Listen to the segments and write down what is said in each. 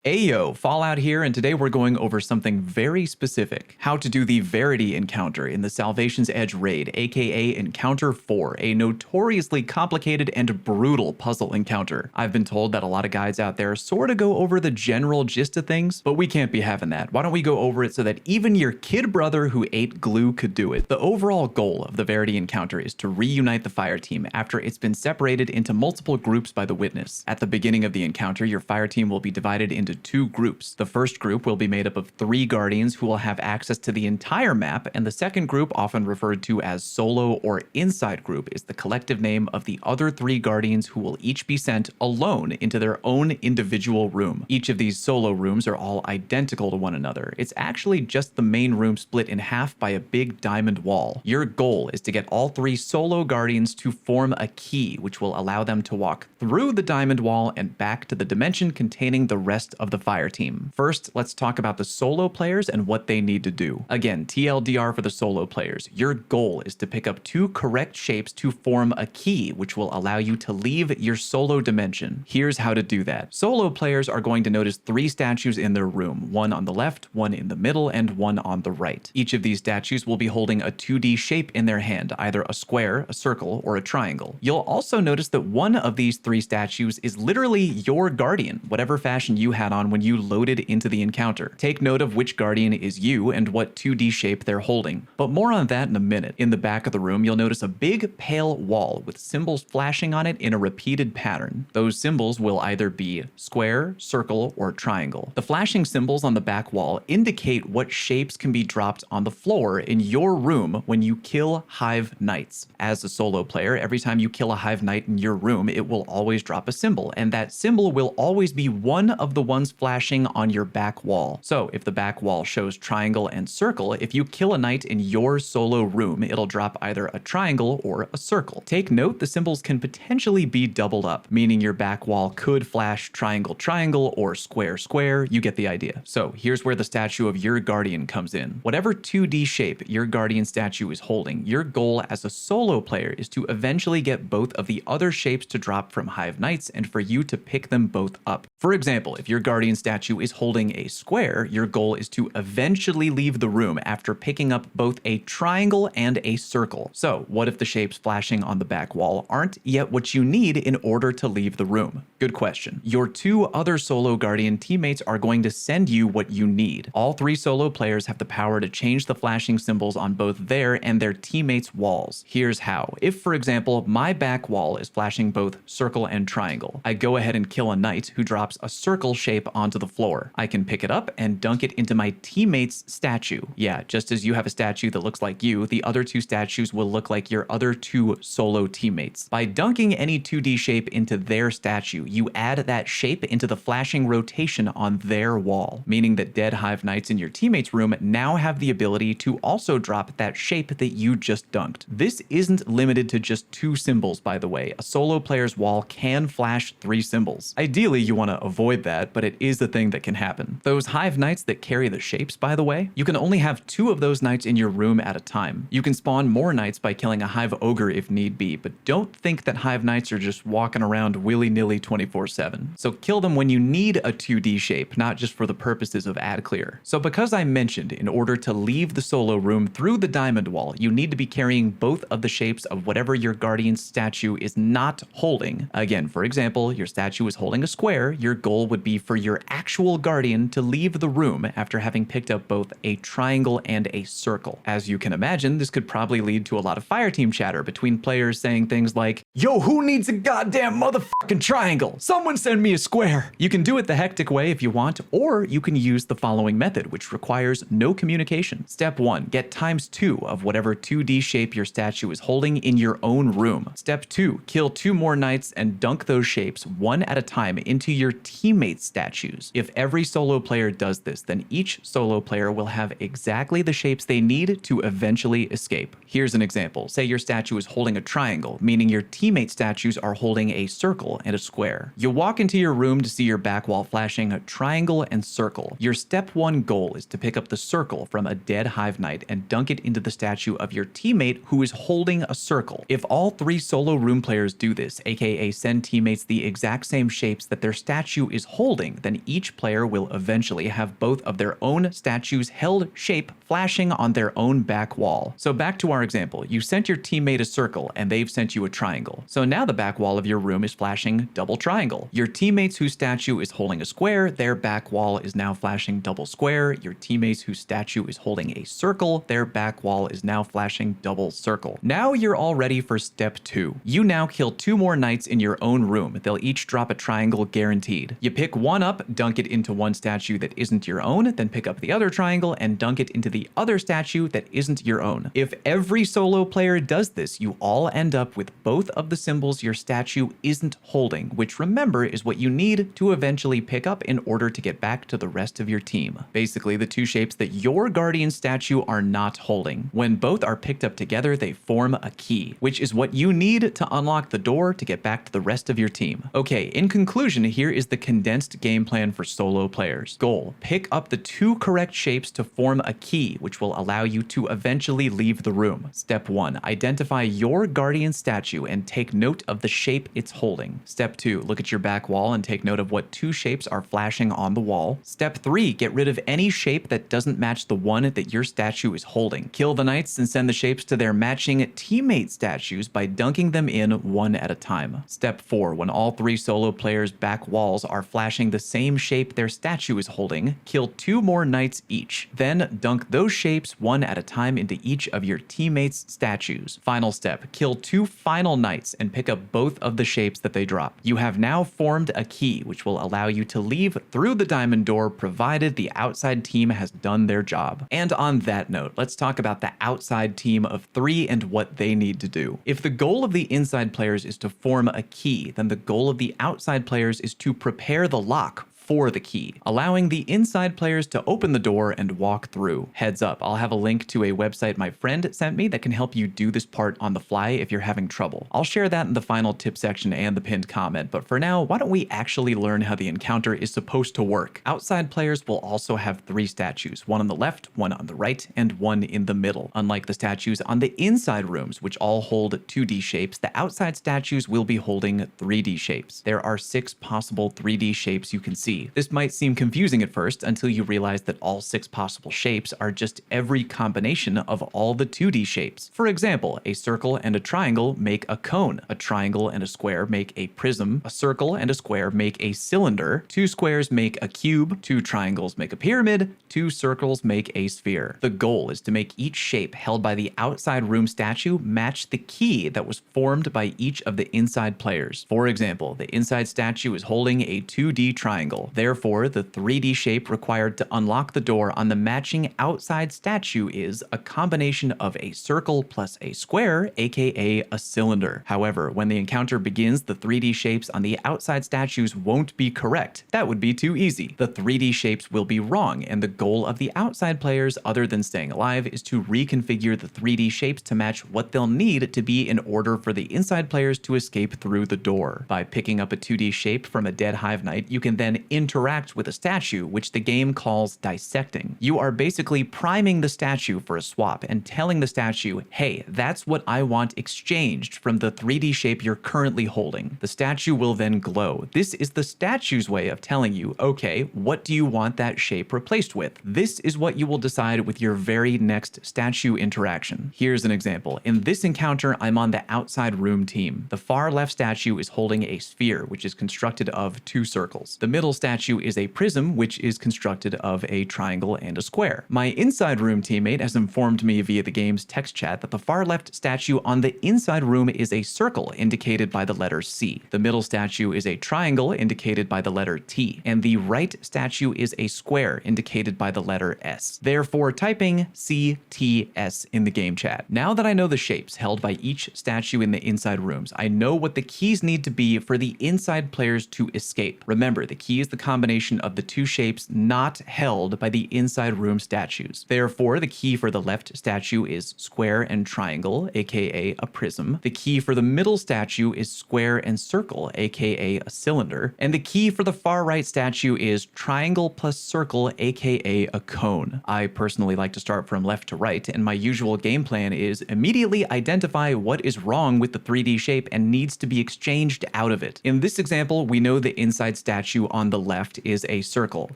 Ayo, Fallout here, and today we're going over something very specific. How to do the Verity encounter in the Salvation's Edge raid, aka Encounter 4, a notoriously complicated and brutal puzzle encounter. I've been told that a lot of guides out there sorta go over the general gist of things, but we can't be having that. Why don't we go over it so that even your kid brother who ate glue could do it? The overall goal of the Verity encounter is to reunite the fire team after it's been separated into multiple groups by the witness. At the beginning of the encounter, your fire team will be divided into two groups. The first group will be made up of 3 guardians who will have access to the entire map, and the second group, often referred to as solo or inside group, is the collective name of the other 3 guardians who will each be sent alone into their own individual room. Each of these solo rooms are all identical to one another. It's actually just the main room split in half by a big diamond wall. Your goal is to get all 3 solo guardians to form a key, which will allow them to walk through the diamond wall and back to the dimension containing the rest of the fire team. First, let's talk about the solo players and what they need to do. Again, TLDR for the solo players. Your goal is to pick up 2 correct shapes to form a key, which will allow you to leave your solo dimension. Here's how to do that. Solo players are going to notice 3 statues in their room, one on the left, one in the middle, and one on the right. Each of these statues will be holding a 2D shape in their hand, either a square, a circle, or a triangle. You'll also notice that one of these 3 statues is literally your guardian, whatever fashion you had on when you loaded into the encounter. Take note of which guardian is you and what 2D shape they're holding, but more on that in a minute. In the back of the room, you'll notice a big pale wall with symbols flashing on it in a repeated pattern. Those symbols will either be square, circle, or triangle. The flashing symbols on the back wall indicate what shapes can be dropped on the floor in your room when you kill Hive Knights. As a solo player, every time you kill a Hive Knight in your room, it will always drop a symbol, and that symbol will always be one of the ones flashing on your back wall. So if the back wall shows triangle and circle, if you kill a knight in your solo room, it'll drop either a triangle or a circle. Take note, the symbols can potentially be doubled up, meaning your back wall could flash triangle triangle or square square. You get the idea. So here's where the statue of your guardian comes in. Whatever 2D shape your guardian statue is holding, your goal as a solo player is to eventually get both of the other shapes to drop from Hive Knights and for you to pick them both up. For example, if your guardian statue is holding a square, your goal is to eventually leave the room after picking up both a triangle and a circle. So what if the shapes flashing on the back wall aren't yet what you need in order to leave the room? Good question. Your 2 other solo guardian teammates are going to send you what you need. All 3 solo players have the power to change the flashing symbols on both their and their teammates' walls. Here's how. If, for example, my back wall is flashing both circle and triangle, I go ahead and kill a knight who drops a circle shape onto the floor. I can pick it up and dunk it into my teammate's statue. Yeah, just as you have a statue that looks like you, the other 2 statues will look like your other 2 solo teammates. By dunking any 2D shape into their statue, you add that shape into the flashing rotation on their wall, meaning that dead Hive Knights in your teammate's room now have the ability to also drop that shape that you just dunked. This isn't limited to just 2 symbols, by the way. A solo player's wall can flash 3 symbols. Ideally, you want to avoid that, but it is the thing that can happen. Those Hive Knights that carry the shapes, by the way, you can only have 2 of those knights in your room at a time. You can spawn more knights by killing a Hive Ogre if need be, but don't think that Hive Knights are just walking around willy-nilly 24/7. So kill them when you need a 2D shape, not just for the purposes of ad clear. So because I mentioned in order to leave the solo room through the diamond wall, you need to be carrying both of the shapes of whatever your guardian's statue is not holding. Again, for example, your statue is holding a square, your goal would be for your actual guardian to leave the room after having picked up both a triangle and a circle. As you can imagine, this could probably lead to a lot of fireteam chatter between players saying things like, "Yo, who needs a goddamn motherfucking triangle? Someone send me a square." You can do it the hectic way if you want, or you can use the following method, which requires no communication. Step 1, get ×2 of whatever 2D shape your statue is holding in your own room. Step 2, kill 2 more knights and dunk those shapes one at a time into your teammates' statues. If every solo player does this, then each solo player will have exactly the shapes they need to eventually escape. Here's an example. Say your statue is holding a triangle, meaning your teammate statues are holding a circle and a square. You walk into your room to see your back wall flashing a triangle and circle. Your step 1 goal is to pick up the circle from a dead Hive Knight and dunk it into the statue of your teammate who is holding a circle. If all 3 solo room players do this, aka send teammates the exact same shapes that their statue is holding, holding, then each player will eventually have both of their own statue's held shape flashing on their own back wall. So back to our example, you sent your teammate a circle and they've sent you a triangle. So now the back wall of your room is flashing double triangle. Your teammates whose statue is holding a square, their back wall is now flashing double square. Your teammates whose statue is holding a circle, their back wall is now flashing double circle. Now you're all ready for step 2. You now kill 2 more knights in your own room. They'll each drop a triangle guaranteed. You pick one up, dunk it into one statue that isn't your own, then pick up the other triangle and dunk it into the other statue that isn't your own. If every solo player does this, you all end up with both of the symbols your statue isn't holding, which remember is what you need to eventually pick up in order to get back to the rest of your team. Basically, the 2 shapes that your guardian statue are not holding. When both are picked up together, they form a key, which is what you need to unlock the door to get back to the rest of your team. Okay, in conclusion, here is the condensed game plan for solo players. Goal: pick up the 2 correct shapes to form a key, which will allow you to eventually leave the room. Step 1, identify your guardian statue and take note of the shape it's holding. Step 2, look at your back wall and take note of what 2 shapes are flashing on the wall. Step 3, get rid of any shape that doesn't match the one that your statue is holding. Kill the knights and send the shapes to their matching teammate statues by dunking them in one at a time. Step 4, when all 3 solo players' back walls are flashing the same shape their statue is holding, kill 2 more knights each. Then dunk those shapes one at a time into each of your teammates' statues. Final step, kill 2 final knights and pick up both of the shapes that they drop. You have now formed a key which will allow you to leave through the diamond door provided the outside team has done their job. And on that note, let's talk about the outside team of 3 and what they need to do. If the goal of the inside players is to form a key, then the goal of the outside players is to prepare the lock for the key, allowing the inside players to open the door and walk through. Heads up, I'll have a link to a website my friend sent me that can help you do this part on the fly if you're having trouble. I'll share that in the final tip section and the pinned comment, but for now, why don't we actually learn how the encounter is supposed to work? Outside players will also have 3 statues, one on the left, one on the right, and one in the middle. Unlike the statues on the inside rooms, which all hold 2D shapes, the outside statues will be holding 3D shapes. There are 6 possible 3D shapes you can see. This might seem confusing at first until you realize that all 6 possible shapes are just every combination of all the 2D shapes. For example, a circle and a triangle make a cone, a triangle and a square make a prism, a circle and a square make a cylinder, 2 squares make a cube, 2 triangles make a pyramid, 2 circles make a sphere. The goal is to make each shape held by the outside room statue match the key that was formed by each of the inside players. For example, the inside statue is holding a 2D triangle. Therefore, the 3D shape required to unlock the door on the matching outside statue is a combination of a circle plus a square, aka a cylinder. However, when the encounter begins, the 3D shapes on the outside statues won't be correct. That would be too easy. The 3D shapes will be wrong, and the goal of the outside players, other than staying alive, is to reconfigure the 3D shapes to match what they'll need to be in order for the inside players to escape through the door. By picking up a 2D shape from a dead hive knight, you can then interact with a statue, which the game calls dissecting. You are basically priming the statue for a swap and telling the statue, hey, that's what I want exchanged from the 3D shape you're currently holding. The statue will then glow. This is the statue's way of telling you, okay, what do you want that shape replaced with? This is what you will decide with your very next statue interaction. Here's an example. In this encounter, I'm on the outside room team. The far left statue is holding a sphere, which is constructed of 2 circles. The middle statue is a prism, which is constructed of a triangle and a square. My inside room teammate has informed me via the game's text chat that the far left statue on the inside room is a circle, indicated by the letter C. The middle statue is a triangle, indicated by the letter T. And the right statue is a square, indicated by the letter S. Therefore, typing CTS in the game chat. Now that I know the shapes held by each statue in the inside rooms, I know what the keys need to be for the inside players to escape. Remember, the key is the combination of the 2 shapes not held by the inside room statues. Therefore, the key for the left statue is square and triangle, aka a prism. The key for the middle statue is square and circle, aka a cylinder. And the key for the far right statue is triangle plus circle, aka a cone. I personally like to start from left to right, and my usual game plan is immediately identify what is wrong with the 3D shape and needs to be exchanged out of it. In this example, we know the inside statue on the left is a circle.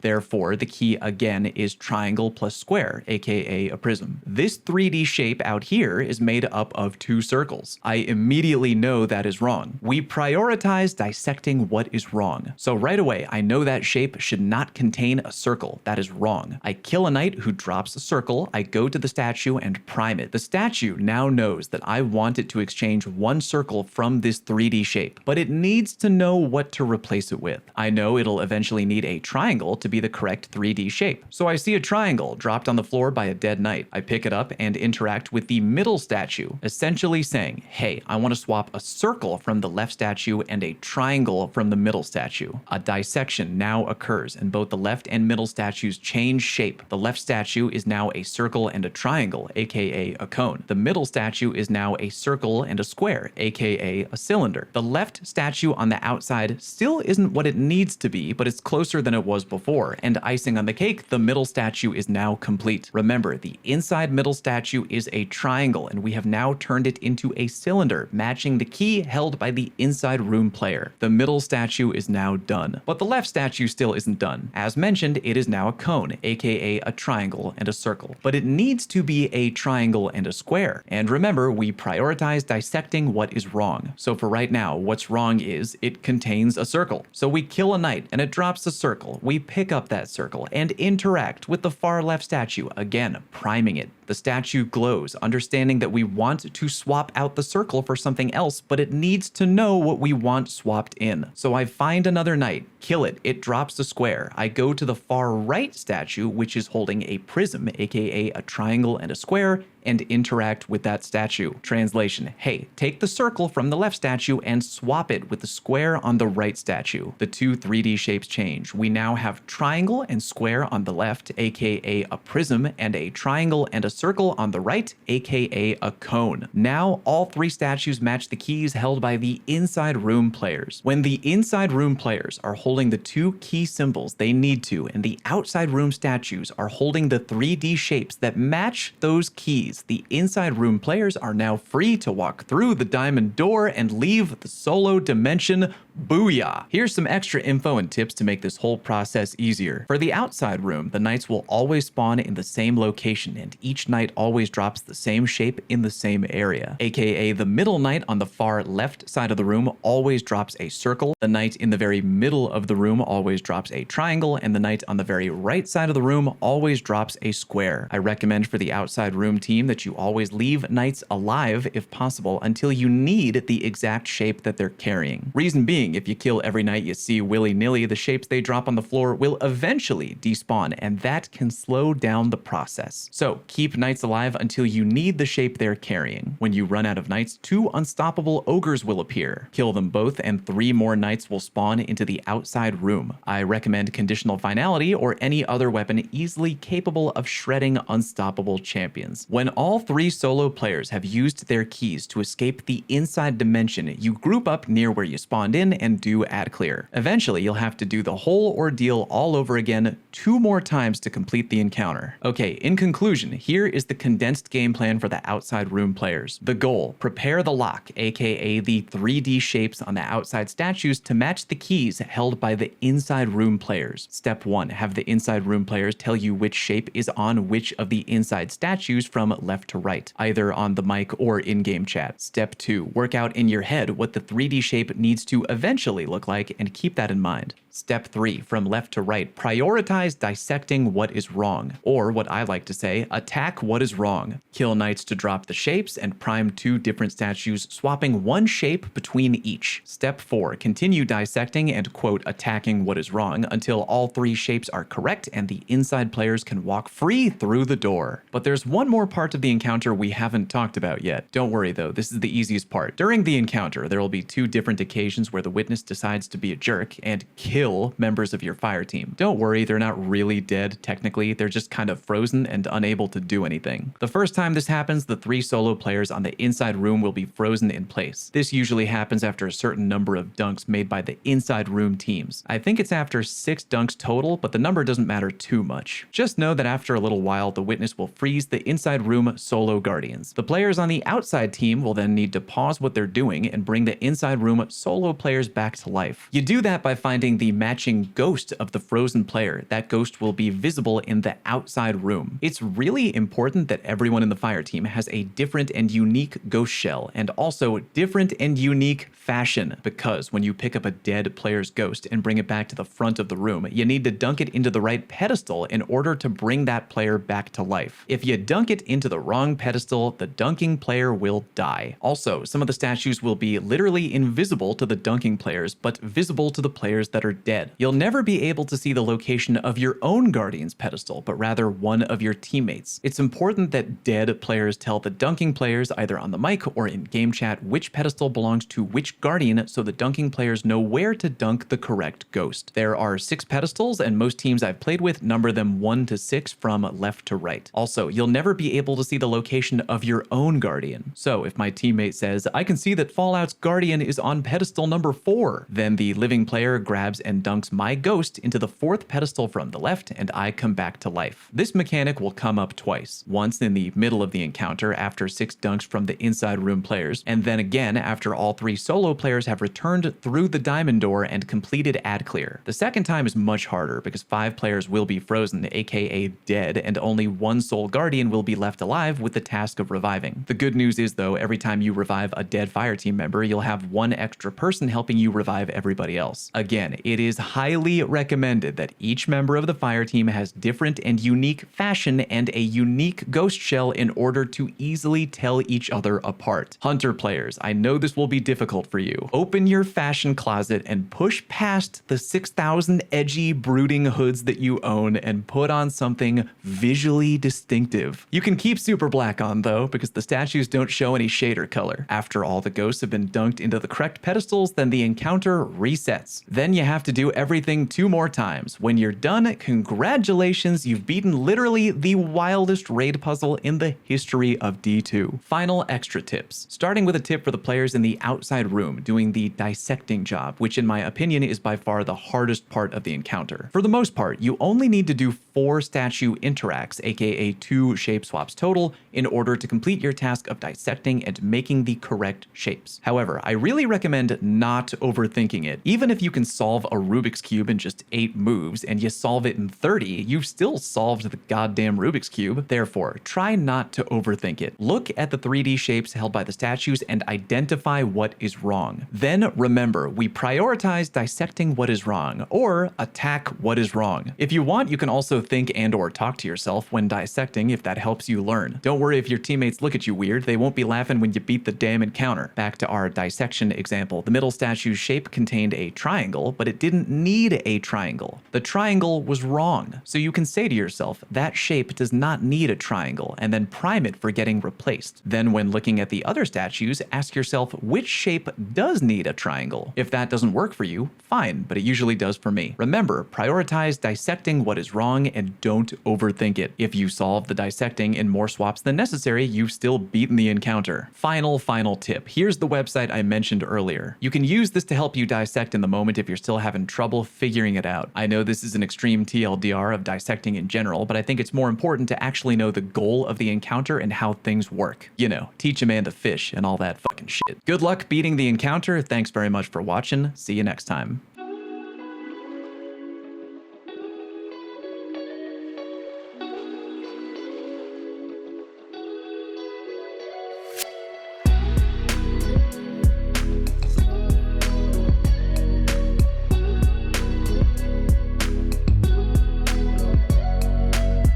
Therefore, the key again is triangle plus square, aka a prism. This 3D shape out here is made up of two circles. I immediately know that is wrong. We prioritize dissecting what is wrong. So right away, I know that shape should not contain a circle. That is wrong. I kill a knight who drops a circle. I go to the statue and prime it. The statue now knows that I want it to exchange one circle from this 3D shape, but it needs to know what to replace it with. I know it'll eventually need a triangle to be the correct 3D shape. So I see a triangle dropped on the floor by a dead knight. I pick it up and interact with the middle statue, essentially saying, hey, I want to swap a circle from the left statue and a triangle from the middle statue. A dissection now occurs, and both the left and middle statues change shape. The left statue is now a circle and a triangle, aka a cone. The middle statue is now a circle and a square, aka a cylinder. The left statue on the outside still isn't what it needs to be, but it's closer than it was before, and icing on the cake, the middle statue is now complete. Remember, the inside middle statue is a triangle, and we have now turned it into a cylinder, matching the key held by the inside room player. The middle statue is now done, but the left statue still isn't done. As mentioned, it is now a cone, aka a triangle and a circle, but it needs to be a triangle and a square. And remember, we prioritize dissecting what is wrong. So for right now, what's wrong is it contains a circle. So we kill a knight and it drops a circle. We pick up that circle and interact with the far left statue, again, priming it. The statue glows, understanding that we want to swap out the circle for something else, but it needs to know what we want swapped in. So I find another knight, kill it, it drops a square. I go to the far right statue, which is holding a prism, aka a triangle and a square, and interact with that statue. Translation, hey, take the circle from the left statue and swap it with the square on the right statue. The two 3D shapes change. We now have triangle and square on the left, aka a prism, and a triangle and a circle on the right, aka a cone. Now all three statues match the keys held by the inside room players. When the inside room players are holding the two key symbols they need to, and the outside room statues are holding the 3D shapes that match those keys, the inside room players are now free to walk through the diamond door and leave the solo dimension. Booyah! Here's some extra info and tips to make this whole process easier. For the outside room, the knights will always spawn in the same location, and each knight always drops the same shape in the same area, aka the middle knight on the far left side of the room always drops a circle, the knight in the very middle of the room always drops a triangle, and the knight on the very right side of the room always drops a square. I recommend for the outside room team that you always leave knights alive if possible until you need the exact shape that they're carrying. Reason being, if you kill every knight you see willy-nilly, the shapes they drop on the floor will eventually despawn, and that can slow down the process. So keep knights alive until you need the shape they're carrying. When you run out of knights, two unstoppable ogres will appear. Kill them both and 3 more knights will spawn into the outside room. I recommend conditional finality or any other weapon easily capable of shredding unstoppable champions. When all 3 solo players have used their keys to escape the inside dimension, you group up near where you spawned in and do ad clear. Eventually, you'll have to do the whole ordeal all over again 2 more times to complete the encounter. Okay, in conclusion, here is the condensed game plan for the outside room players. The goal, prepare the lock, aka the 3D shapes on the outside statues to match the keys held by the inside room players. Step 1, have the inside room players tell you which shape is on which of the inside statues from left to right, either on the mic or in-game chat. Step 2, work out in your head what the 3D shape needs to eventually look like and keep that in mind. Step 3, from left to right, prioritize dissecting what is wrong, or what I like to say, attack what is wrong. Kill knights to drop the shapes and prime 2 different statues, swapping 1 shape between each. Step 4, continue dissecting and quote attacking what is wrong until all 3 shapes are correct and the inside players can walk free through the door. But there's one more part of the encounter we haven't talked about yet. Don't worry though, this is the easiest part. During the encounter, there will be 2 different occasions where the witness decides to be a jerk and kill members of your fire team. Don't worry, they're not really dead technically, they're just kind of frozen and unable to do anything. The first time this happens, the 3 solo players on the inside room will be frozen in place. This usually happens after a certain number of dunks made by the inside room teams. I think it's after 6 dunks total, but the number doesn't matter too much. Just know that after a little while, the witness will freeze the inside room solo guardians. The players on the outside team will then need to pause what they're doing and bring the inside room solo players back to life. You do that by finding the matching ghost of the frozen player. That ghost will be visible in the outside room. It's really important that everyone in the fire team has a different and unique ghost shell, and also different and unique fashion, because when you pick up a dead player's ghost and bring it back to the front of the room, you need to dunk it into the right pedestal in order to bring that player back to life. If you dunk it into the wrong pedestal, the dunking player will die. Also, some of the statues will be literally invisible to the dunking players, but visible to the players that are dead. You'll never be able to see the location of your own guardian's pedestal, but rather one of your teammates. It's important that dead players tell the dunking players either on the mic or in game chat which pedestal belongs to which guardian, so the dunking players know where to dunk the correct ghost. There are 6 pedestals, and most teams I've played with number them 1 to 6 from left to right. Also, you'll never be able to see the location of your own guardian. So if my teammate says, I can see that Fallout's guardian is on pedestal number 4, then the living player grabs and dunks my ghost into the 4th pedestal from the left, and I come back to life. This mechanic will come up twice. Once in the middle of the encounter after 6 dunks from the inside room players, and then again after all 3 solo players have returned through the diamond door and completed ad clear. The second time is much harder because 5 players will be frozen, aka dead, and only 1 sole guardian will be left alive with the task of reviving. The good news is though, every time you revive a dead fire team member, you'll have 1 extra person helping you revive everybody else. Again, it is highly recommended that each member of the fire team has different and unique fashion and a unique ghost shell in order to easily tell each other apart. Hunter players, I know this will be difficult for you. Open your fashion closet and push past the 6,000 edgy, brooding hoods that you own and put on something visually distinctive. You can keep super black on though, because the statues don't show any shader color. After all the ghosts have been dunked into the correct pedestals, then the encounter resets. Then you have to do everything 2 more times. When you're done, congratulations, you've beaten literally the wildest raid puzzle in the history of D2. Final extra tips. Starting with a tip for the players in the outside room doing the dissecting job, which in my opinion is by far the hardest part of the encounter. For the most part, you only need to do 4 statue interacts, aka 2 shape swaps total, in order to complete your task of dissecting and making the correct shapes. However, I really recommend not overthinking it. Even if you can solve a Rubik's Cube in just 8 moves and you solve it in 30, you've still solved the goddamn Rubik's Cube. Therefore, try not to overthink it. Look at the 3D shapes held by the statues and identify what is wrong. Then remember, we prioritize dissecting what is wrong, or attack what is wrong. If you want, you can also think and or talk to yourself when dissecting if that helps you learn. Don't worry if your teammates look at you weird, they won't be laughing when you beat the damn encounter. Back to our dissection example, the middle statue's shape contained a triangle, but it didn't need a triangle. The triangle was wrong. So you can say to yourself, that shape does not need a triangle, and then prime it for getting replaced. Then when looking at the other statues, ask yourself which shape does need a triangle. If that doesn't work for you, fine, but it usually does for me. Remember, prioritize dissecting what is wrong and don't overthink it. If you solve the dissecting in more swaps than necessary, you've still beaten the encounter. Final tip. Here's the website I mentioned earlier. You can use this to help you dissect in the moment if you're still having trouble figuring it out. I know this is an extreme TLDR of dissecting in general, but I think it's more important to actually know the goal of the encounter and how things work. You know, teach a man to fish and all that fucking shit. Good luck beating the encounter. Thanks very much for watching. See you next time.